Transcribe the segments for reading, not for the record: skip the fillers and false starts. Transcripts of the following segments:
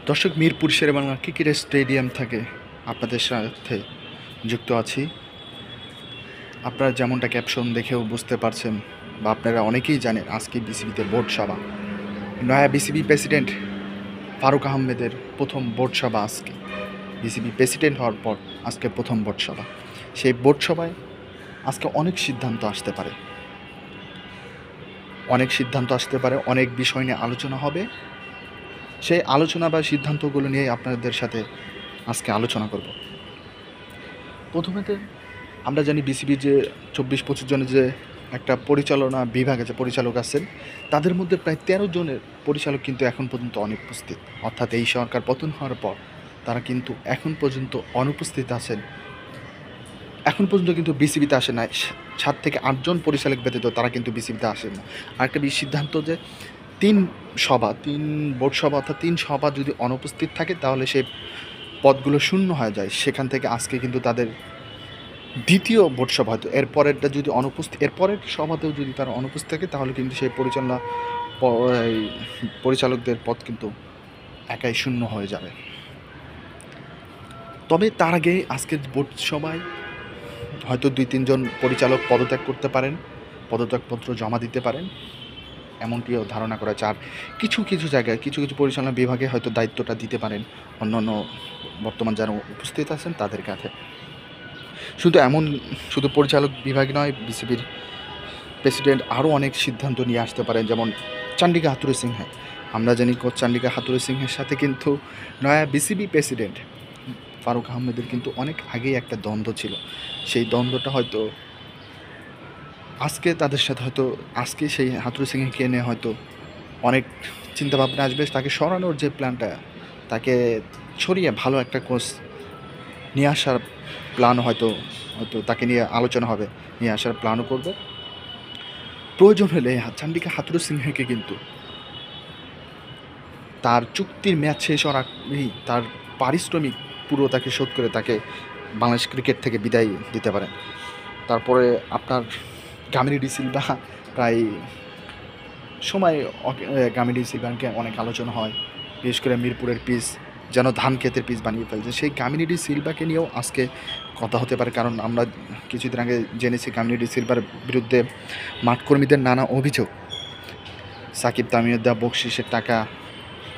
দর্শক, Mirpur Sherebangla cricket stadium থেকে আপনাদের সাথে যুক্ত আছি। আপনারা যেমনটা ক্যাপশন দেখেও বুঝতে পারছেন বা আপনারা অনেকেই জানেন, আজকে বিসিবিতে বোর্ড সভা। নয়া বিসিবি প্রেসিডেন্ট ফারুক আহমেদের প্রথম বোর্ড সভা আজকে। বিসিবি প্রেসিডেন্ট হওয়ার পর আজকে প্রথম বোর্ড সভা। সেই বোর্ড সভায় আজকে অনেক সিদ্ধান্ত আসতে পারে, অনেক বিষয় নিয়ে আলোচনা হবে। সেই আলোচনা বা সিদ্ধান্তগুলো নিয়ে আপনাদের সাথে আজকে আলোচনা করব। প্রথমেতে আমরা জানি বিসিবির যে 24-25 জনের যে একটা পরিচালনা বিভাগ আছে, পরিচালক আছেন, তাদের মধ্যে প্রায় 13 জনের পরিচালক কিন্তু এখন পর্যন্ত অনুপস্থিত। অর্থাৎ এই সরকার পতন হওয়ার পর তারা কিন্তু এখন পর্যন্ত অনুপস্থিত আছেন। এখন পর্যন্ত কিন্তু বিসিবিতে আসে না। 7 থেকে 8 জন পরিচালক ব্যতীত তারা কিন্তু বিসিবিতে আসেন না। আরেকটা সিদ্ধান্ত যে 3 বোর্ড সভা অর্থাৎ 3 সভা যদি অনুপস্থিত থাকে তাহলে সেই পদগুলো শূন্য হয়ে যায়। সেখান থেকে আজকে কিন্তু তাদের দ্বিতীয় বোর্ড সভা হয়তো এরপরেরটা যদি এরপরের সভাতেও যদি তারা অনুপস্থিত থাকে তাহলে কিন্তু সেই পরিচালকদের পদ কিন্তু একাই শূন্য হয়ে যাবে। তবে তার আগে আজকের বোর্ড সভায় হয়তো 2-3 জন পরিচালক পদত্যাগ করতে পারেন, পদত্যাগপত্র জমা দিতে পারেন, এমনটিও ধারণা করা হচ্ছে। আর কিছু জায়গায় কিছু পরিচালনা বিভাগে হয়তো দায়িত্বটা দিতে পারেন অন্যান্য বর্তমান যারা উপস্থিত আছেন তাদের কাছে। শুধু পরিচালক বিভাগ নয়, বিসিবির প্রেসিডেন্ট আরও অনেক সিদ্ধান্ত নিয়ে আসতে পারেন। যেমন চান্ডিকা হাথুরু সিংহে, আমরা জানি কোচ চান্ডিকা হাথুরু সিংহের সাথে কিন্তু নয়া বিসিবি প্রেসিডেন্ট ফারুক আহমেদের কিন্তু অনেক আগেই একটা দ্বন্দ্ব ছিল। সেই দ্বন্দ্বটা হয়তো আজকে তাদের সাথে আজকে সেই হাথুরু সিংহেকে নিয়ে হয়তো অনেক চিন্তাভাবনা আসবে। তাকে সরানোর যে প্ল্যানটা, তাকে ছড়িয়ে ভালো একটা কোচ নিয়ে আসার প্ল্যান হয়তো তাকে নিয়ে আলোচনা হবে, নিয়ে আসার প্ল্যানও করবে। প্রয়োজন হলে চান্ডিকা হাথুরু সিংহেকে কিন্তু তার চুক্তির ম্যাচ শেষ হওয়ার আগেই তার পারিশ্রমিক পুরো তাকে শোধ করে তাকে বাংলাদেশ ক্রিকেট থেকে বিদায় দিতে পারেন। তারপরে আপনার গামিনী ডি সিলভা, প্রায় সময় গামিনী ডি সিলভাকে অনেক আলোচনা হয়, বিশেষ করে মিরপুরের পিচ যেন ধান ক্ষেতের পিচ বানিয়ে ফেলছে। সেই গামিনী ডি সিলভাকে নিয়েও আজকে কথা হতে পারে, কারণ আমরা কিছুদিন আগে জেনেছি গামিনী ডি সিলভার বিরুদ্ধে মাঠকর্মীদের নানা অভিযোগ, সাকিব তামিমের দেওয়া বকশিসের টাকা,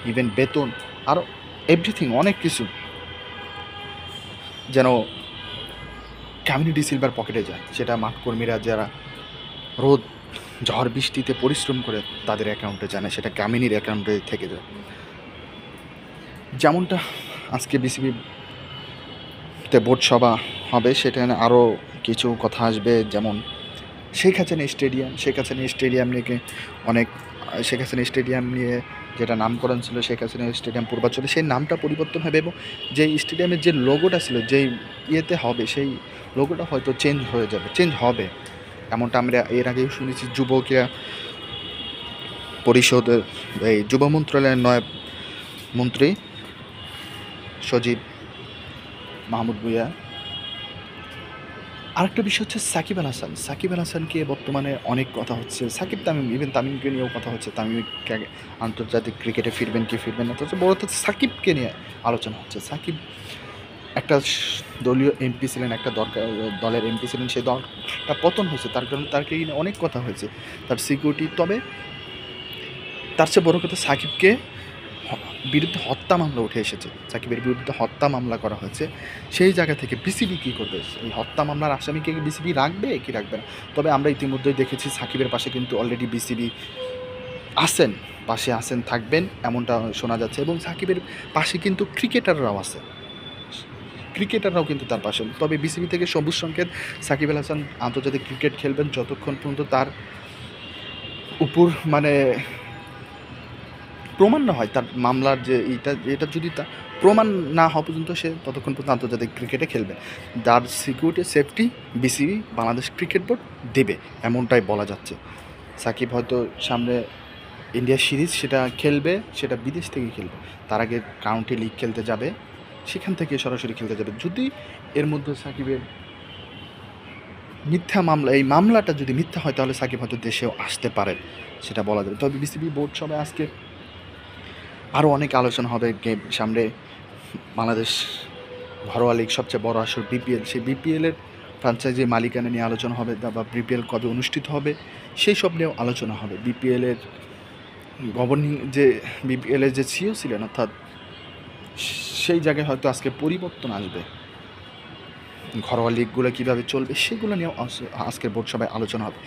ইভেন বেতন, আরও এভরিথিং অনেক কিছু যেন গামিনী ডি সিলভার পকেটে যায়। সেটা মাঠকর্মীরা যারা রোদ ঝড় বৃষ্টিতে পরিশ্রম করে তাদের অ্যাকাউন্টে যায় না, সেটা গামিনীর অ্যাকাউন্টে থেকে যায়। যেমনটা আজকে বিসিবিতে বোর্ড সভা হবে, সেটা আরও কিছু কথা আসবে। যেমন শেখ হাসিনা স্টেডিয়াম নিয়ে যেটা নামকরণ ছিল শেখ হাসিনা স্টেডিয়াম পূর্বাঞ্চলে, সেই নামটা পরিবর্তন হবে এবং যেই স্টেডিয়ামের যে লোগোটা ছিল, যেই ইয়েতে হবে, সেই লোগোটা হয়তো চেঞ্জ হবে। এমনটা আমরা এর আগেও শুনেছি। যুব ক্রীড়া পরিষদের এই যুব মন্ত্রণালয়ের নয় মন্ত্রী সজীব মাহমুদ ভুঁইয়া। আরেকটা বিষয় হচ্ছে সাকিব আল হাসানকে বর্তমানে অনেক কথা হচ্ছে। তামিমকে নিয়েও কথা হচ্ছে, তামিমকে আন্তর্জাতিক ক্রিকেটে ফিরবেন কি ফিরবেন না। তো বড় সাকিবকে নিয়ে আলোচনা হচ্ছে। সাকিব একটা দলীয় এমপি ছিলেন, একটা দলের এমপি ছিলেন, সেই দলটা পতন হয়েছে, তার কারণে তাকে নিয়ে অনেক কথা হয়েছে, তার সিকিউরিটি। তবে তার চেয়ে বড় কথা, সাকিবের বিরুদ্ধে হত্যা মামলা করা হয়েছে। সেই জায়গা থেকে বিসিবি কী করবে? এই হত্যা মামলার আসামিকে বিসিবি রাখবে কি রাখবে না? তবে আমরা ইতিমধ্যেই দেখেছি সাকিবের পাশে কিন্তু অলরেডি বিসিবি পাশে থাকবেন, এমনটা শোনা যাচ্ছে। এবং সাকিবের পাশে কিন্তু ক্রিকেটাররাও কিন্তু তার পাশে। তবে বিসিবি থেকে সবুজ সংকেত, সাকিব আল হাসান আন্তর্জাতিক ক্রিকেট খেলবেন যতক্ষণ পর্যন্ত তার উপর প্রমাণ না হয়, তার মামলার যে এটা যদি তা প্রমাণ না হওয়া পর্যন্ত সে ততক্ষণ পর্যন্ত আন্তর্জাতিক ক্রিকেটে খেলবে। যার security safety BCB, Bangladesh cricket board দেবে, এমনটাই বলা যাচ্ছে। সাকিব হয়তো সামনে ইন্ডিয়া সিরিজ সেটা খেলবে, সেটা বিদেশ থেকে খেলবে, তার আগে কাউন্টি লিগ খেলতে যাবে, সেখান থেকে সরাসরি খেলতে যাবে। যদি এর মধ্যে সাকিবের এই মামলাটা যদি মিথ্যা হয় তাহলে সাকিব হয়তো দেশেও আসতে পারে, সেটা বলা যাবে। তবে বিসিবি বোর্ড সভায় আজকে আরও অনেক আলোচনা হবে গেম সামনে। বাংলাদেশ ঘরোয়া লিগ সবচেয়ে বড় আসর বিপিএল, সেই বিপিএলের ফ্র্যাঞ্চাইজি মালিকানা নিয়ে আলোচনা হবে, বা বিপিএল কবে অনুষ্ঠিত হবে সেই সব নিয়েও আলোচনা হবে। বিপিএলের গভর্নিং যে বিপিএলের যে সিইও ছিলেন, অর্থাৎ সেই জায়গায় হয়তো আজকে পরিবর্তন আসবে। ঘরোয়া লিগগুলো কীভাবে চলবে সেগুলো নিয়েও আজকের বোর্ড সভায় আলোচনা হবে।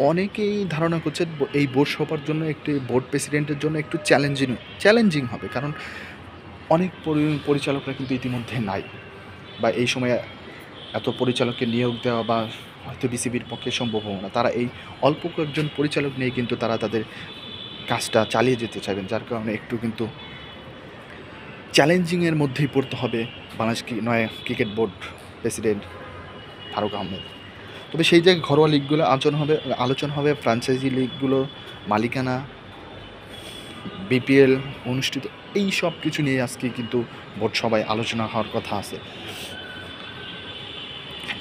অনেকেই ধারণা করছে এই বোর্ড সভার জন্য একটি বোর্ড প্রেসিডেন্টের জন্য একটু চ্যালেঞ্জিং হবে, কারণ অনেক পরিচালকরা কিন্তু ইতিমধ্যে নাই, বা এই সময়ে এত পরিচালককে নিয়োগ দেওয়া বা হয়তো বিসিবির পক্ষে সম্ভব হবে না। তারা এই অল্প কয়েকজন পরিচালক নিয়ে কিন্তু তারা তাদের কাজটা চালিয়ে যেতে চাইবেন, যার কারণে একটু কিন্তু চ্যালেঞ্জিংয়ের মধ্যেই পড়তে হবে বাংলাদেশ নয় cricket board president Faruque Ahmed. তবে সেই জায়গায় ঘরোয়া লিগগুলো আলোচনা হবে ফ্র্যাঞ্চাইজি লিগগুলো মালিকানা, বিপিএল অনুষ্ঠিত, এই সব কিছু নিয়ে আজকে কিন্তু বোর্ড সভায় আলোচনা হওয়ার কথা আছে।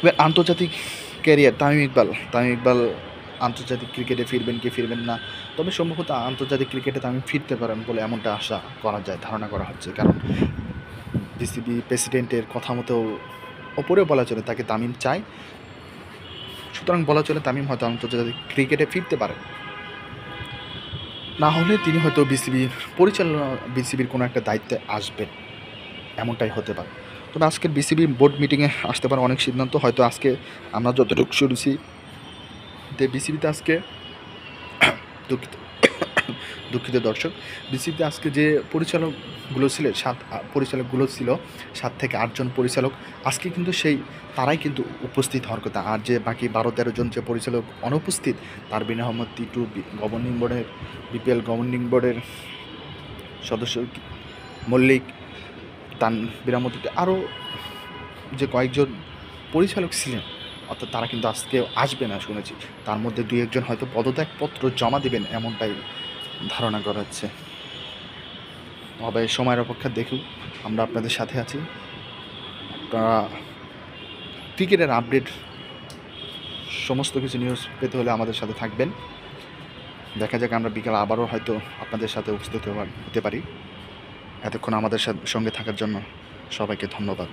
এবার আন্তর্জাতিক ক্যারিয়ার তামিম ইকবাল আন্তর্জাতিক ক্রিকেটে ফিরবেন কি ফিরবেন না, তবে সম্ভবত আন্তর্জাতিক ক্রিকেটে তামিম ফিরতে পারেন বলে এমনটা আশা করা যায়, ধারণা করা হচ্ছে। কারণ বিসিবি প্রেসিডেন্টের কথা মতো ওপরেও বলা চলে তাকে তামিম চায়, সুতরাং বলা চলে তামিম হয়তো আন্তর্জাতিক ক্রিকেটে ফিরতে পারেন। না হলে তিনি হয়তো বিসিবির কোনো একটা দায়িত্বে আসবেন, এমনটাই হতে পারে। তবে আজকের বিসিবি বোর্ড মিটিংয়ে আসতে পারে অনেক সিদ্ধান্ত। হয়তো আজকে আমরা যতটুকু শুনেছি যে বিসিবিতে আজকে দুঃখিত দর্শক, বিসিবিতে আজকে যে পরিচালকগুলো ছিল 7 থেকে 8 জন পরিচালক, আজকে কিন্তু তারাই কিন্তু উপস্থিত হওয়ার কথা। আর যে বাকি 12-13 জন যে পরিচালক অনুপস্থিত, তারবিন আহমদ টিটু, বিপিএল গভর্নিং বোর্ডের সদস্য মল্লিক, তানভীর আহমদ, আরও যে কয়েকজন পরিচালক ছিলেন, অর্থাৎ তারা কিন্তু আজকে আসবে না শুনেছি। তার মধ্যে 2-1 জন হয়তো পদত্যাগপত্র জমা দেবেন, এমনটাই ধারণা করা হচ্ছে। তবে সময়ের অপেক্ষা দেখুন, আমরা আপনাদের সাথে আছি। আপনারা ক্রিকেটের আপডেট সমস্ত কিছু নিউজ পেতে হলে আমাদের সাথে থাকবেন। দেখা যাক, আমরা বিকাল আবারও হয়তো আপনাদের সাথে উপস্থিত হতে পারি। এতক্ষণ আমাদের সঙ্গে থাকার জন্য সবাইকে ধন্যবাদ।